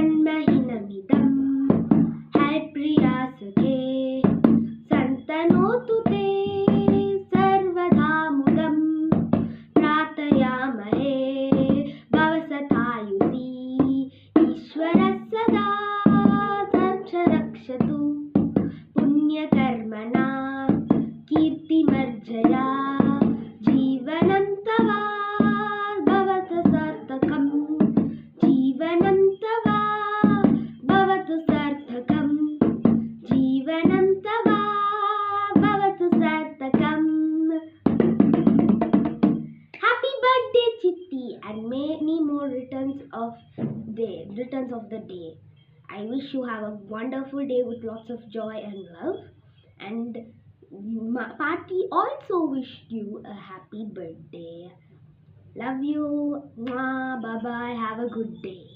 जन्महिनमिदं हयप्रिया सखे सन्तनोतु ते सर्वदा मुदं प्रार्थयामहे भवसतायुषी ईश्वरः सदा रक्षतु पुण्यकर्मणा कीर्तिमर्जया जीवनं तव भवतु सार्थकम् जीवनं तव भवतु सार्थकम् जीवनं तव भवतु सार्थकम्. Happy birthday Chitti and many more returns of the day. I wish you have a wonderful day with lots of joy and love, and Party also wished you a happy birthday. Love you. Mwah. Bye bye. Have a good day.